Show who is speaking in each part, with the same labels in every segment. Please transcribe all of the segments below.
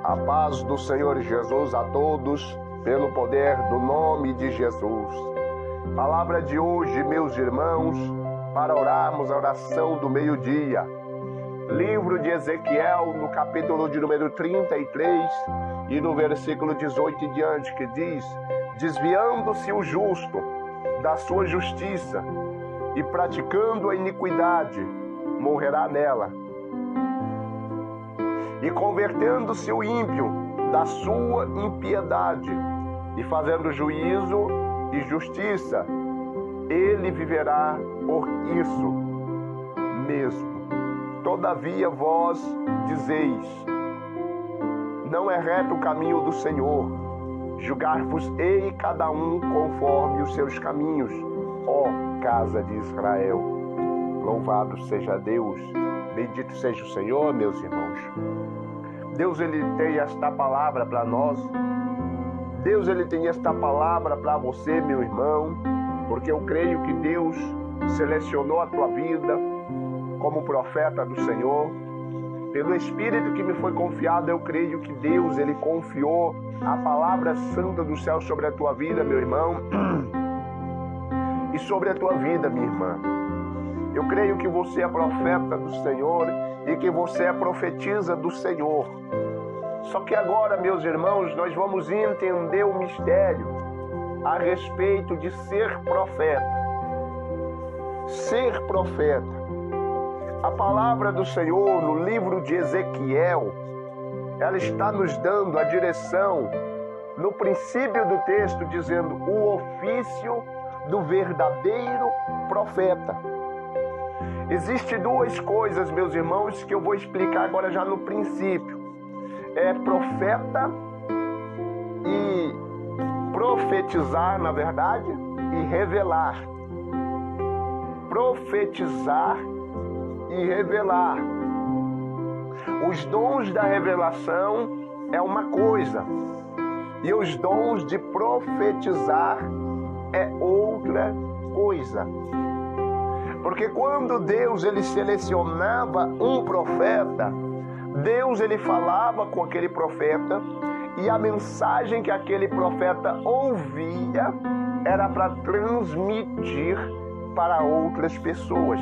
Speaker 1: A paz do Senhor Jesus a todos, pelo poder do nome de Jesus. Palavra de hoje, meus irmãos, para orarmos a oração do meio-dia. Livro de Ezequiel, no capítulo de número 33 e no versículo 18 em diante, que diz: desviando-se o justo da sua justiça e praticando a iniquidade, morrerá nela. E convertendo-se o ímpio da sua impiedade e fazendo juízo e justiça, ele viverá por isso mesmo. Todavia vós dizeis: não é reto o caminho do Senhor, julgar-vos-ei cada um conforme os seus caminhos, ó casa de Israel. Louvado seja Deus, bendito seja o Senhor, meus irmãos. Deus, Ele tem esta palavra para nós. Deus, Ele tem esta palavra para você, meu irmão, porque eu creio que Deus selecionou a tua vida como profeta do Senhor. Pelo Espírito que me foi confiado, eu creio que Deus, Ele confiou a palavra santa do céu sobre a tua vida, meu irmão, e sobre a tua vida, minha irmã. Eu creio que você é profeta do Senhor e que você é profetisa do Senhor. Só que agora, meus irmãos, nós vamos entender o mistério a respeito de ser profeta. Ser profeta. A palavra do Senhor no livro de Ezequiel, ela está nos dando a direção no princípio do texto, dizendo o ofício do verdadeiro profeta. Existem duas coisas, meus irmãos, que eu vou explicar agora já no princípio. É profeta e profetizar, na verdade, e revelar. Profetizar e revelar. Os dons da revelação é uma coisa, e os dons de profetizar é outra coisa. Porque quando Deus ele selecionava um profeta, Deus ele falava com aquele profeta e a mensagem que aquele profeta ouvia era para transmitir para outras pessoas.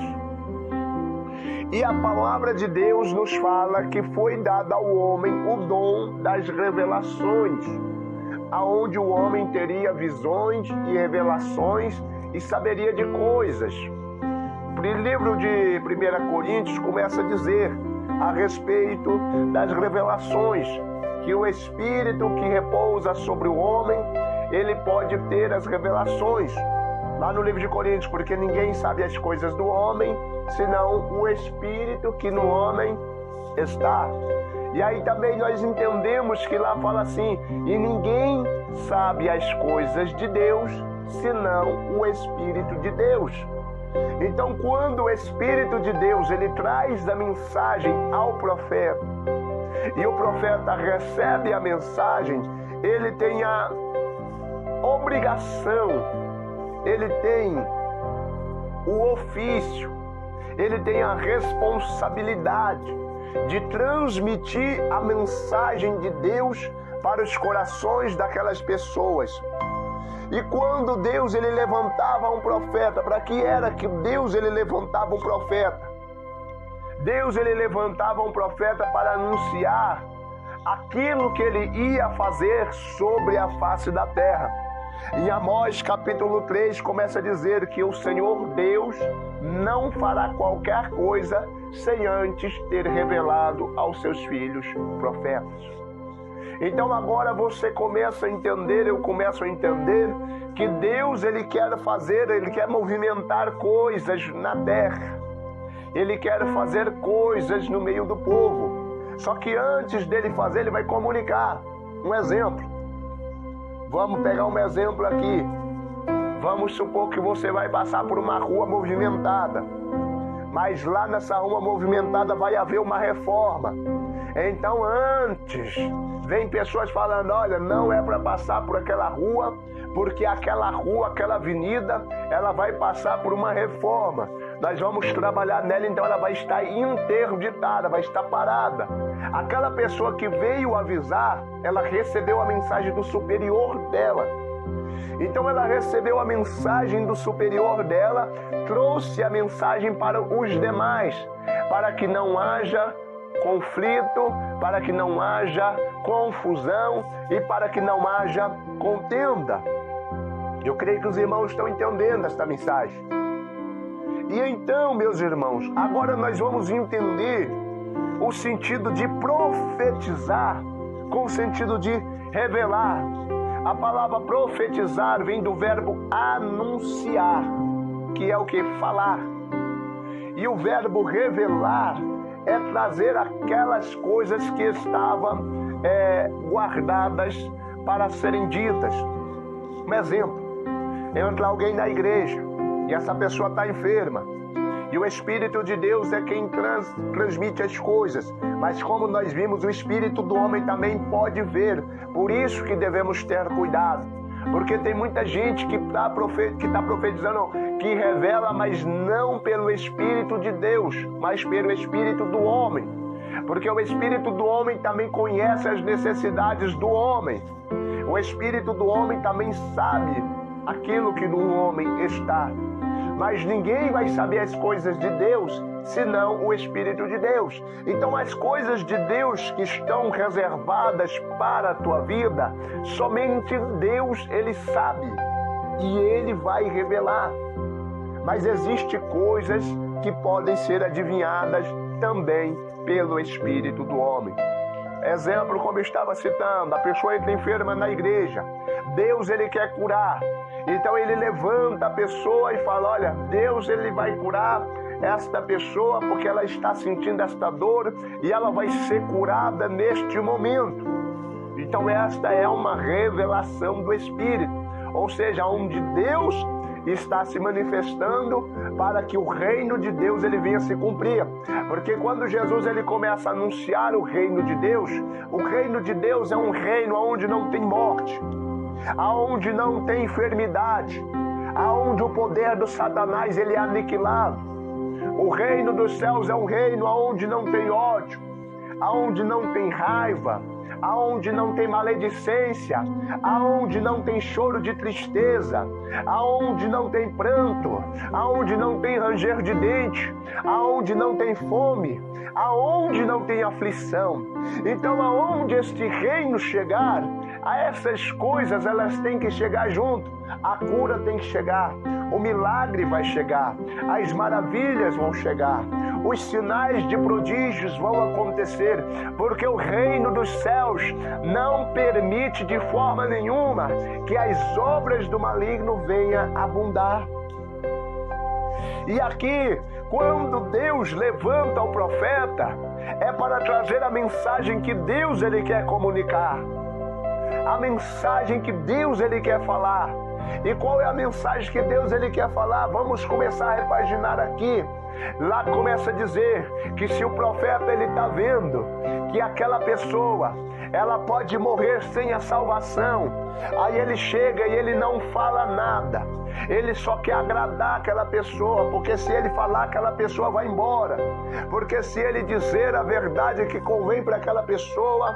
Speaker 1: E a palavra de Deus nos fala que foi dado ao homem o dom das revelações, aonde o homem teria visões e revelações e saberia de coisas. O livro de 1 Coríntios começa a dizer a respeito das revelações, que o Espírito que repousa sobre o homem, ele pode ter as revelações. Lá no livro de Coríntios, porque ninguém sabe as coisas do homem, senão o Espírito que no homem está. E aí também nós entendemos que lá fala assim: e ninguém sabe as coisas de Deus, senão o Espírito de Deus. Então, quando o Espírito de Deus ele traz a mensagem ao profeta, e o profeta recebe a mensagem, ele tem a obrigação, ele tem o ofício, ele tem a responsabilidade de transmitir a mensagem de Deus para os corações daquelas pessoas. E quando Deus ele levantava um profeta, para que era que Deus ele levantava um profeta? Deus ele levantava um profeta para anunciar aquilo que ele ia fazer sobre a face da terra. Em Amós capítulo 3 começa a dizer que o Senhor Deus não fará qualquer coisa sem antes ter revelado aos seus filhos profetas. Então agora você começa a entender, eu começo a entender que Deus ele quer fazer, ele quer movimentar coisas na terra. Ele quer fazer coisas no meio do povo. Só que antes dele fazer, ele vai comunicar. Um exemplo. Vamos pegar um exemplo aqui. Vamos supor que você vai passar por uma rua movimentada. Mas lá nessa rua movimentada vai haver uma reforma. Então antes, vem pessoas falando: olha, não é para passar por aquela rua, porque aquela rua, aquela avenida, ela vai passar por uma reforma. nós vamos trabalhar nela, então ela vai estar interditada, vai estar parada. Aquela pessoa que veio avisar, ela recebeu a mensagem do superior dela. Então ela recebeu a mensagem do superior dela, trouxe a mensagem para os demais, para que não haja conflito, para que não haja confusão e para que não haja contenda. Eu creio que os irmãos estão entendendo esta mensagem. E então, meus irmãos, agora nós vamos entender o sentido de profetizar com o sentido de revelar. A palavra profetizar vem do verbo anunciar, que é o que? Falar. E o verbo revelar é trazer aquelas coisas que estavam guardadas para serem ditas. Um exemplo, entra alguém na igreja e essa pessoa está enferma. E o Espírito de Deus é quem transmite as coisas. Mas como nós vimos, o Espírito do homem também pode ver. Por isso que devemos ter cuidado. Porque tem muita gente que está profetizando, que revela, mas não pelo Espírito de Deus, mas pelo Espírito do homem. Porque o Espírito do homem também conhece as necessidades do homem. O Espírito do homem também sabe aquilo que no homem está. Mas ninguém vai saber as coisas de Deus, senão o Espírito de Deus. Então as coisas de Deus que estão reservadas para a tua vida, somente Deus, Ele sabe. E Ele vai revelar. Mas existem coisas que podem ser adivinhadas também pelo Espírito do homem. Exemplo, como eu estava citando, a pessoa entra enferma na igreja. Deus, Ele quer curar. Então Ele levanta a pessoa e fala, olha, Deus, Ele vai curar esta pessoa porque ela está sentindo esta dor e ela vai ser curada neste momento. Então esta é uma revelação do Espírito. Ou seja, onde Deus está se manifestando para que o reino de Deus ele venha se cumprir. Porque quando Jesus ele começa a anunciar o reino de Deus é um reino onde não tem morte, aonde não tem enfermidade, aonde o poder do Satanás ele é aniquilado. O reino dos céus é um reino aonde não tem ódio, aonde não tem raiva, aonde não tem maledicência, aonde não tem choro de tristeza, aonde não tem pranto, aonde não tem ranger de dente, aonde não tem fome, aonde não tem aflição. Então, aonde este reino chegar, a essas coisas elas têm que chegar junto. A cura tem que chegar, o milagre vai chegar, as maravilhas vão chegar, os sinais de prodígios vão acontecer, porque o reino dos céus não permite de forma nenhuma que as obras do maligno venham abundar. E aqui, quando Deus levanta o profeta, é para trazer a mensagem que Deus ele quer comunicar, a mensagem que Deus ele quer falar. E qual é a mensagem que Deus ele quer falar? Vamos começar a repaginar aqui. Lá começa a dizer que se o profeta ele está vendo que aquela pessoa ela pode morrer sem a salvação, aí ele chega e ele não fala nada. Ele só quer agradar aquela pessoa, porque se ele falar, aquela pessoa vai embora. Porque se ele dizer a verdade que convém para aquela pessoa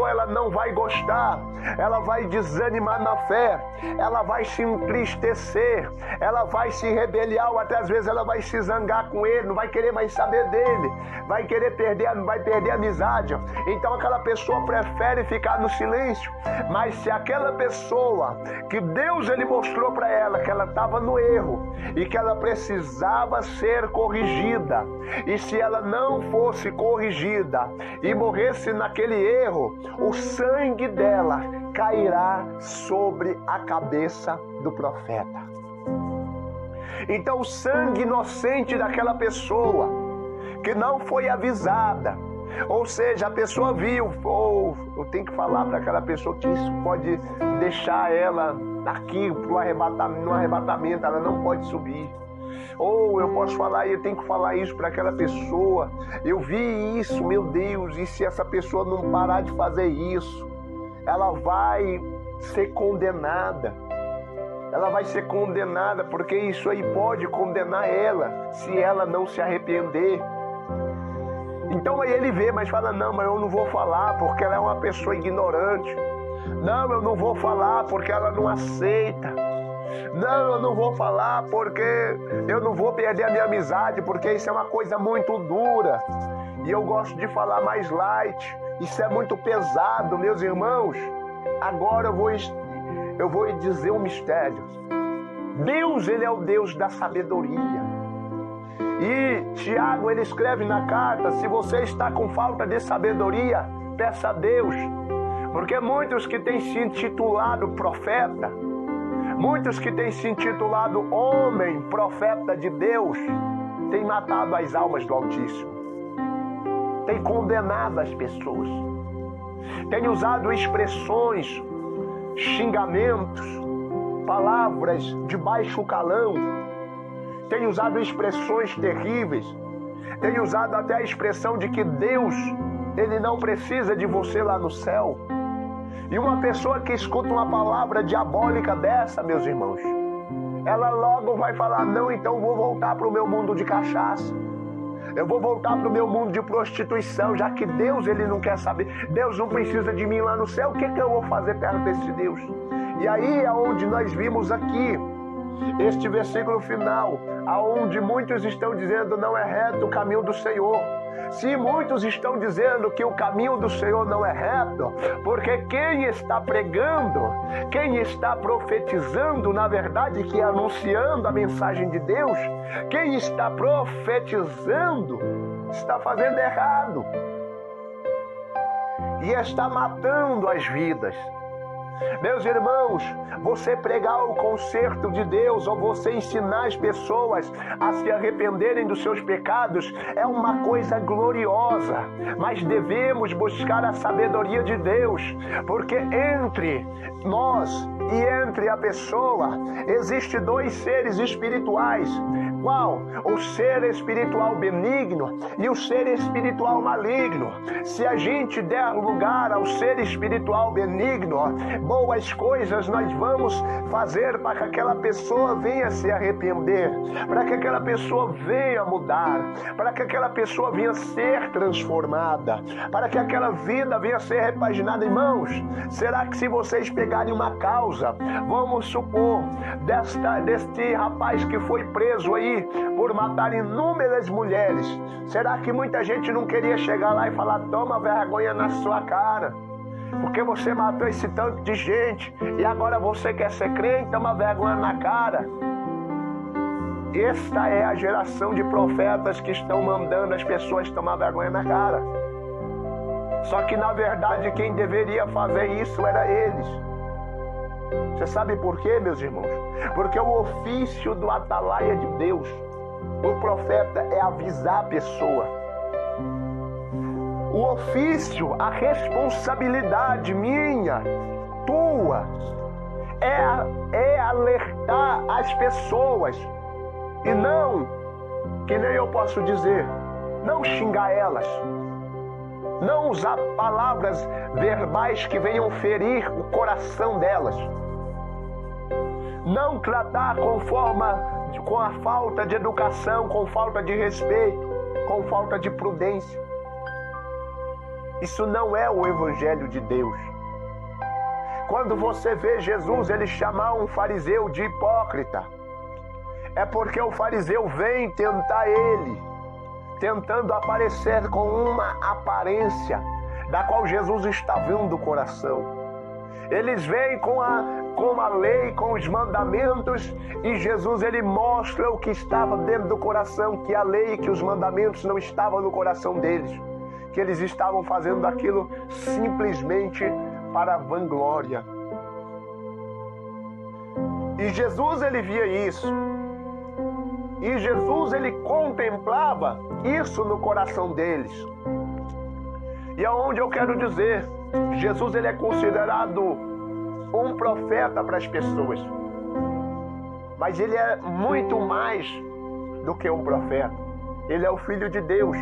Speaker 1: ela não vai gostar, ela vai desanimar na fé, ela vai se entristecer, ela vai se rebeliar, ou até às vezes ela vai se zangar com ele, não vai querer mais saber dele, vai perder a amizade. Então aquela pessoa prefere ficar no silêncio. Mas se aquela pessoa que Deus ele mostrou para ela que ela estava no erro e que ela precisava ser corrigida, e se ela não fosse corrigida e morresse naquele erro, o sangue dela cairá sobre a cabeça do profeta. Então o sangue inocente daquela pessoa que não foi avisada, ou seja, a pessoa viu, ou eu tenho que falar para aquela pessoa que isso pode deixar ela aqui no arrebatamento, ela não pode subir. Ou eu posso falar, eu tenho que falar isso para aquela pessoa, eu vi isso, meu Deus, e se essa pessoa não parar de fazer isso, ela vai ser condenada. ela vai ser condenada, porque isso aí pode condenar ela, se ela não se arrepender. Então aí ele vê, mas fala, não, mas eu não vou falar, porque ela é uma pessoa ignorante. Não, eu não vou falar, porque ela não aceita. Não, eu não vou falar, porque eu não vou perder a minha amizade, porque isso é uma coisa muito dura. E eu gosto de falar mais light. Isso é muito pesado, meus irmãos. Agora eu vou dizer um mistério. Deus, ele é o Deus da sabedoria. E Tiago, ele escreve na carta, se você está com falta de sabedoria, peça a Deus. Porque muitos que têm se intitulado profeta, muitos que têm se intitulado homem, profeta de Deus, têm matado as almas do Altíssimo. Têm condenado as pessoas. Têm usado expressões, xingamentos, palavras de baixo calão. Têm usado expressões terríveis. Têm usado até a expressão de que Deus, ele não precisa de você lá no céu. E uma pessoa que escuta uma palavra diabólica dessa, meus irmãos, ela logo vai falar, não, então vou voltar para o meu mundo de cachaça. Eu vou voltar para o meu mundo de prostituição, já que Deus, ele não quer saber. Deus não precisa de mim lá no céu, o que eu vou fazer perto desse Deus? E aí é onde nós vimos aqui, este versículo final, aonde muitos estão dizendo não é reto o caminho do Senhor. Se muitos estão dizendo que o caminho do Senhor não é reto, porque quem está pregando, quem está profetizando, na verdade, que é anunciando a mensagem de Deus, quem está profetizando está fazendo errado e está matando as vidas. Meus irmãos, você pregar o conserto de Deus ou você ensinar as pessoas a se arrependerem dos seus pecados é uma coisa gloriosa, mas devemos buscar a sabedoria de Deus, porque entre nós e entre a pessoa existem dois seres espirituais. Qual? O ser espiritual benigno e o ser espiritual maligno. Se a gente der lugar ao ser espiritual benigno, boas coisas nós vamos fazer para que aquela pessoa venha se arrepender, para que aquela pessoa venha mudar, para que aquela pessoa venha ser transformada, para que aquela vida venha ser repaginada. Irmãos, será que se vocês pegarem uma causa, vamos supor, deste rapaz que foi preso aí por matar inúmeras mulheres, será que muita gente não queria chegar lá e falar, toma vergonha na sua cara, porque você matou esse tanto de gente e agora você quer ser crente, toma vergonha na cara? Esta é a geração de profetas que estão mandando as pessoas tomar vergonha na cara. Só que na verdade quem deveria fazer isso era eles. Você sabe por quê, meus irmãos? Porque o ofício do atalaia de Deus, o profeta, é avisar a pessoa. O ofício, a responsabilidade minha, tua, é alertar as pessoas. E não, que nem eu posso dizer, não xingar elas. Não usar palavras verbais que venham ferir o coração delas. Não tratar com a falta de educação, com falta de respeito, com falta de prudência. Isso não é o Evangelho de Deus. Quando você vê Jesus, ele chamar um fariseu de hipócrita, é porque o fariseu vem tentar ele, tentando aparecer com uma aparência da qual Jesus está vendo o coração. Eles vêm com a lei, com os mandamentos, e Jesus, ele mostra o que estava dentro do coração, que a lei e que os mandamentos não estavam no coração deles, que eles estavam fazendo aquilo simplesmente para a vanglória. E Jesus, ele via isso. E Jesus, ele contemplava isso no coração deles. E aonde eu quero dizer, Jesus, ele é considerado um profeta para as pessoas. Mas ele é muito mais do que um profeta. Ele é o Filho de Deus.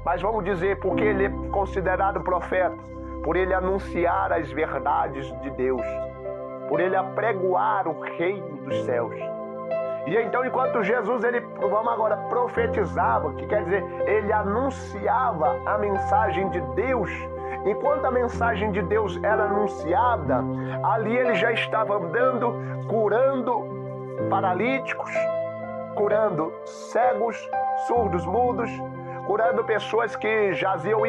Speaker 1: Mas vamos dizer, por que ele é considerado profeta? Por ele anunciar as verdades de Deus. por ele apregoar o reino dos céus. E então, enquanto Jesus, vamos agora, profetizava, que quer dizer, ele anunciava a mensagem de Deus, enquanto a mensagem de Deus era anunciada, ali ele já estava andando, curando paralíticos, curando cegos, surdos, mudos, curando pessoas que jaziam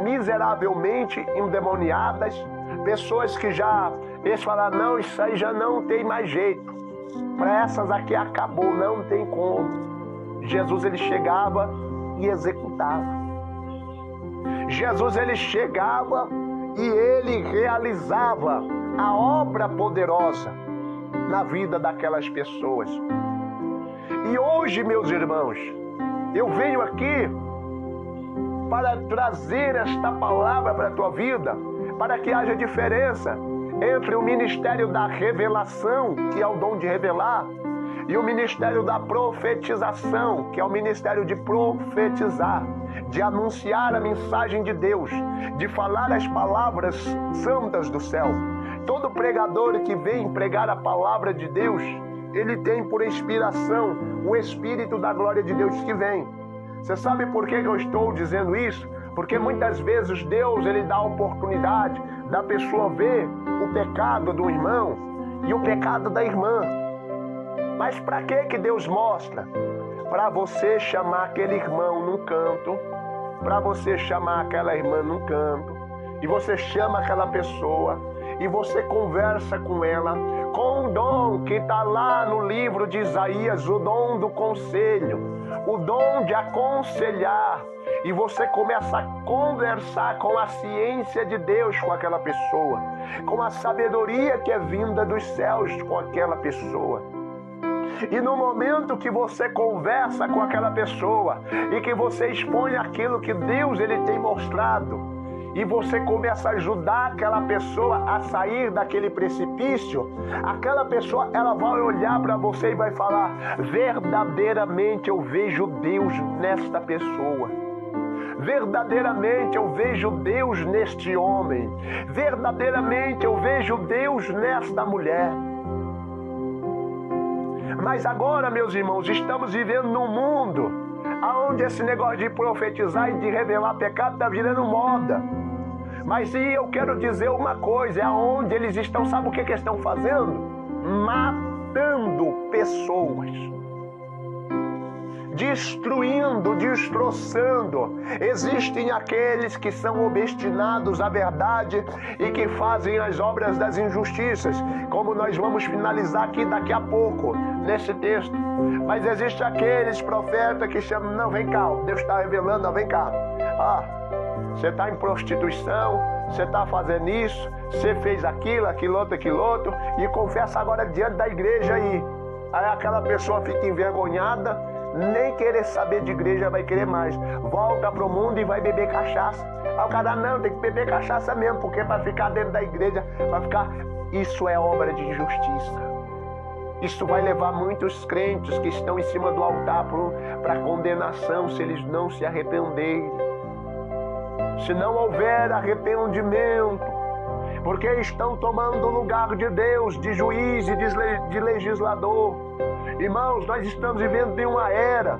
Speaker 1: miseravelmente endemoniadas, pessoas que eles falaram, não, isso aí já não tem mais jeito. Para essas aqui acabou, não tem como. Jesus, ele chegava e executava. Jesus, ele chegava e ele realizava a obra poderosa na vida daquelas pessoas. E hoje, meus irmãos, eu venho aqui para trazer esta palavra para a tua vida, para que haja diferença entre o ministério da revelação, que é o dom de revelar, e o ministério da profetização, que é o ministério de profetizar, de anunciar a mensagem de Deus, de falar as palavras santas do céu. Todo pregador que vem pregar a palavra de Deus, ele tem por inspiração o Espírito da glória de Deus que vem. Você sabe por que eu estou dizendo isso? Porque muitas vezes Deus, ele dá a oportunidade da pessoa ver o pecado do irmão e o pecado da irmã. Mas para que Deus mostra? Para você chamar aquele irmão num canto, para você chamar aquela irmã num canto, e você chama aquela pessoa, e você conversa com ela, com o dom que está lá no livro de Isaías, o dom do conselho, o dom de aconselhar, e você começa a conversar com a ciência de Deus com aquela pessoa, com a sabedoria que é vinda dos céus com aquela pessoa. E no momento que você conversa com aquela pessoa e que você expõe aquilo que Deus, ele tem mostrado, e você começa a ajudar aquela pessoa a sair daquele precipício, aquela pessoa, ela vai olhar para você e vai falar, verdadeiramente eu vejo Deus nesta pessoa. Verdadeiramente eu vejo Deus neste homem. Verdadeiramente eu vejo Deus nesta mulher. Mas agora, meus irmãos, estamos vivendo num mundo onde esse negócio de profetizar e de revelar pecado está virando moda. Mas e eu quero dizer uma coisa, é onde eles estão, sabe o que eles estão fazendo? Matando pessoas. Destruindo, destroçando. Existem aqueles que são obstinados à verdade e que fazem as obras das injustiças, como nós vamos finalizar aqui daqui a pouco, nesse texto. Mas existe aqueles profetas que chamam, não, vem cá, Deus está revelando, não, vem cá. Você está em prostituição, você está fazendo isso, você fez aquilo outro, e confessa agora diante da igreja aí. Aí aquela pessoa fica envergonhada, nem querer saber de igreja vai querer mais. Volta pro mundo e vai beber cachaça. Aí o cara, não, tem que beber cachaça mesmo, porque para ficar dentro da igreja, vai ficar... Isso é obra de injustiça. Isso vai levar muitos crentes que estão em cima do altar para condenação, se eles não se arrependerem. Se não houver arrependimento, porque estão tomando o lugar de Deus, de juiz e de legislador. Irmãos, nós estamos vivendo em uma era,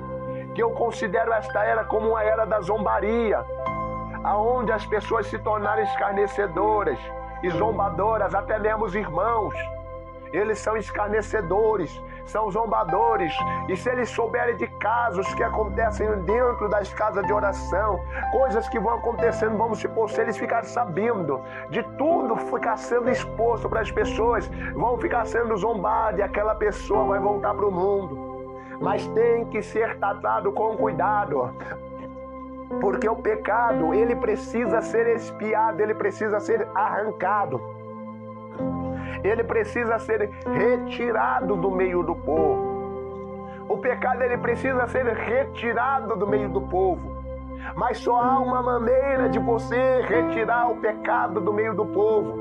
Speaker 1: que eu considero esta era como uma era da zombaria, aonde as pessoas se tornaram escarnecedoras e zombadoras, até mesmo os irmãos. Eles são escarnecedores, são zombadores, e se eles souberem de casos que acontecem dentro das casas de oração, coisas que vão acontecendo, vamos supor, se eles ficarem sabendo de tudo, ficar sendo exposto para as pessoas, vão ficar sendo zombados e aquela pessoa vai voltar para o mundo. Mas tem que ser tratado com cuidado, porque o pecado, ele precisa ser expiado, ele precisa ser arrancado. Ele precisa ser retirado do meio do povo. O pecado, ele precisa ser retirado do meio do povo. Mas só há uma maneira de você retirar o pecado do meio do povo.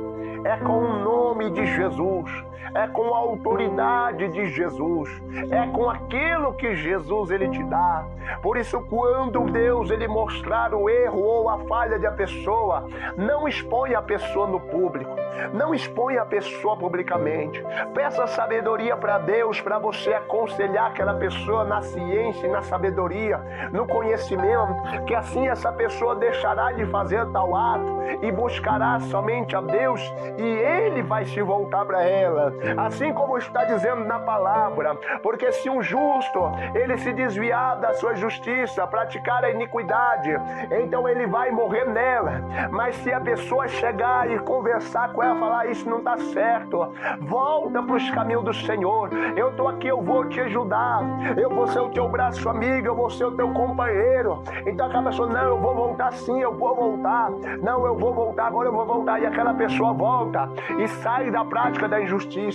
Speaker 1: é com o nome de Jesus, é com a autoridade de Jesus, é com aquilo que Jesus ele te dá. Por isso, quando Deus ele mostrar o erro ou a falha da pessoa, não expõe a pessoa no público, não expõe a pessoa publicamente. Peça sabedoria para Deus, para você aconselhar aquela pessoa na ciência e na sabedoria, no conhecimento, que assim essa pessoa deixará de fazer tal ato e buscará somente a Deus, e Ele vai se voltar para ela, assim como está dizendo na palavra. Porque se um justo ele se desviar da sua justiça, praticar a iniquidade, então ele vai morrer nela. Mas se a pessoa chegar e conversar com ela, falar: isso não está certo, volta para os caminhos do Senhor, eu estou aqui, eu vou te ajudar, eu vou ser o teu braço amigo, eu vou ser o teu companheiro. Então aquela pessoa: não, eu vou voltar sim, eu vou voltar, não, eu vou voltar, agora eu vou voltar. E aquela pessoa volta e sai da prática da injustiça.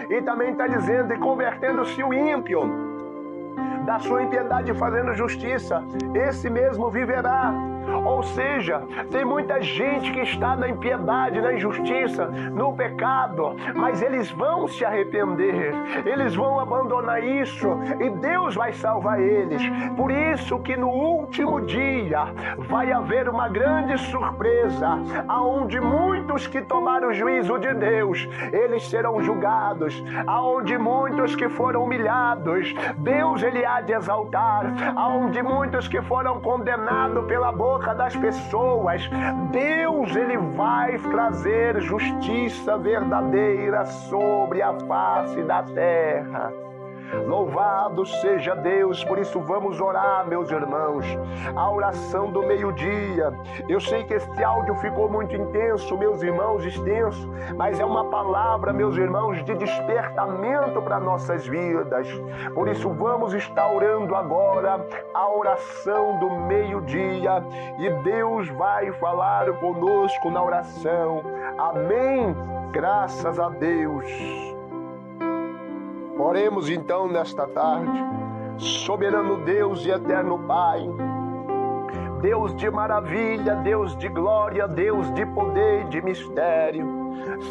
Speaker 1: E também está dizendo: e convertendo-se o ímpio da sua impiedade, fazendo justiça, esse mesmo viverá. Ou seja, tem muita gente que está na impiedade, na injustiça, no pecado, mas eles vão se arrepender, eles vão abandonar isso e Deus vai salvar eles. Por isso que no último dia vai haver uma grande surpresa, aonde muitos que tomaram o juízo de Deus, eles serão julgados, aonde muitos que foram humilhados, Deus ele há de exaltar, aonde muitos que foram condenados pela boca das pessoas, Deus ele vai trazer justiça verdadeira sobre a face da terra. Louvado seja Deus. Por isso vamos orar, meus irmãos, a oração do meio-dia. Eu sei que este áudio ficou muito intenso, meus irmãos, extenso, mas é uma palavra, meus irmãos, de despertamento para nossas vidas. Por isso vamos estar orando agora a oração do meio-dia e Deus vai falar conosco na oração. Amém? Graças a Deus. Oremos então nesta tarde. Soberano Deus e eterno Pai, Deus de maravilha, Deus de glória, Deus de poder e de mistério,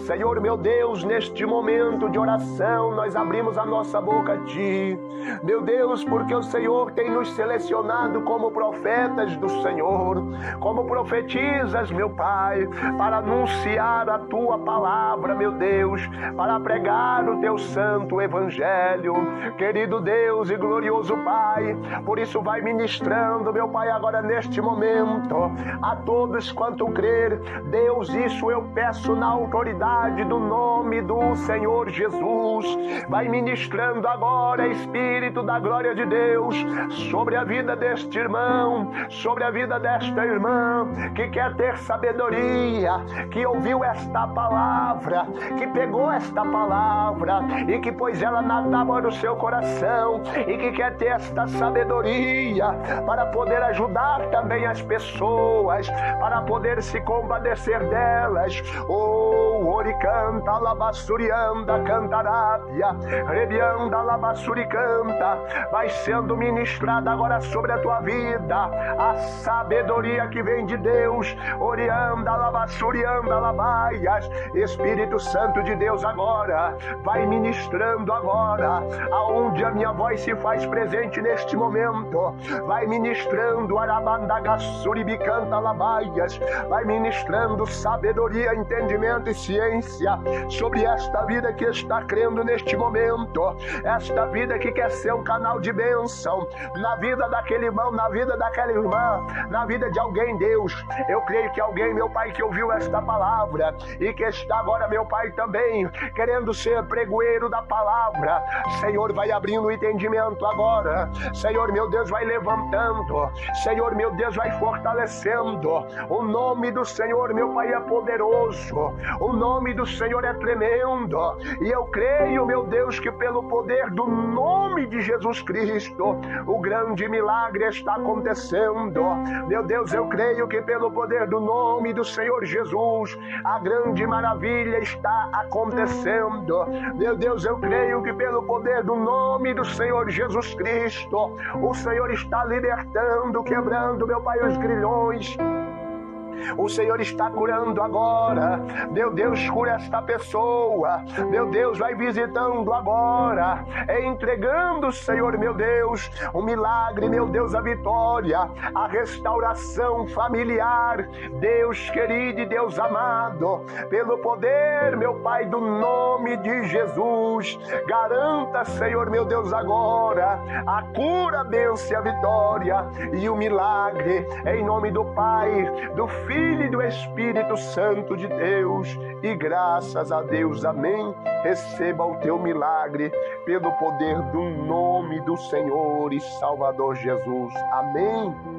Speaker 1: Senhor meu Deus, neste momento de oração nós abrimos a nossa boca a Ti, meu Deus, porque o Senhor tem nos selecionado como profetas do Senhor, como profetizas, meu Pai, para anunciar a Tua palavra, meu Deus, para pregar o Teu santo evangelho. Querido Deus e glorioso Pai, por isso vai ministrando, meu Pai, agora neste momento, a todos quanto crer. Deus, isso eu peço na autoridade do nome do Senhor Jesus. Vai ministrando agora, Espírito da glória de Deus, sobre a vida deste irmão, sobre a vida desta irmã, que quer ter sabedoria, que ouviu esta palavra, que pegou esta palavra e que pôs ela na tábua do seu coração e que quer ter esta sabedoria para poder ajudar também as pessoas, para poder se compadecer delas. Oh, oricanta, labassurianda, cantarápia, rebianda, labassuricanta, vai sendo ministrada agora sobre a tua vida a sabedoria que vem de Deus. Orianda, labassurianda, labaias, Espírito Santo de Deus agora vai ministrando agora, aonde a minha voz se faz presente neste momento, vai ministrando arabandagasuribicanta, labaias, vai ministrando sabedoria, entendimento e ciência sobre esta vida que está crendo neste momento, esta vida que quer ser um canal de bênção na vida daquele irmão, na vida daquela irmã, na vida de alguém. Deus, eu creio que alguém, meu Pai, que ouviu esta palavra e que está agora, meu Pai, também querendo ser pregoeiro da palavra, Senhor, vai abrindo o entendimento agora. Senhor, meu Deus, vai levantando. Senhor, meu Deus, vai fortalecendo. O nome do Senhor, meu Pai, é poderoso. O nome do Senhor é tremendo. E eu creio, meu Deus, que pelo poder do nome de Jesus Cristo, o grande milagre está acontecendo. Meu Deus, eu creio que pelo poder do nome do Senhor Jesus, a grande maravilha está acontecendo. Meu Deus, eu creio que pelo poder do nome do Senhor Jesus Cristo, o Senhor está libertando, quebrando, meu Pai, os grilhões O Senhor está curando agora. Meu Deus, cura esta pessoa. Meu Deus, vai visitando agora, entregando, Senhor, meu Deus, o milagre, meu Deus, a vitória, a restauração familiar. Deus querido e Deus amado, pelo poder, meu Pai, do nome de Jesus, garanta, Senhor, meu Deus, agora a cura, a bênção e a vitória e o milagre, em nome do Pai, do Filho e do Espírito Santo de Deus. E graças a Deus, amém. Receba o teu milagre pelo poder do nome do Senhor e Salvador Jesus. Amém.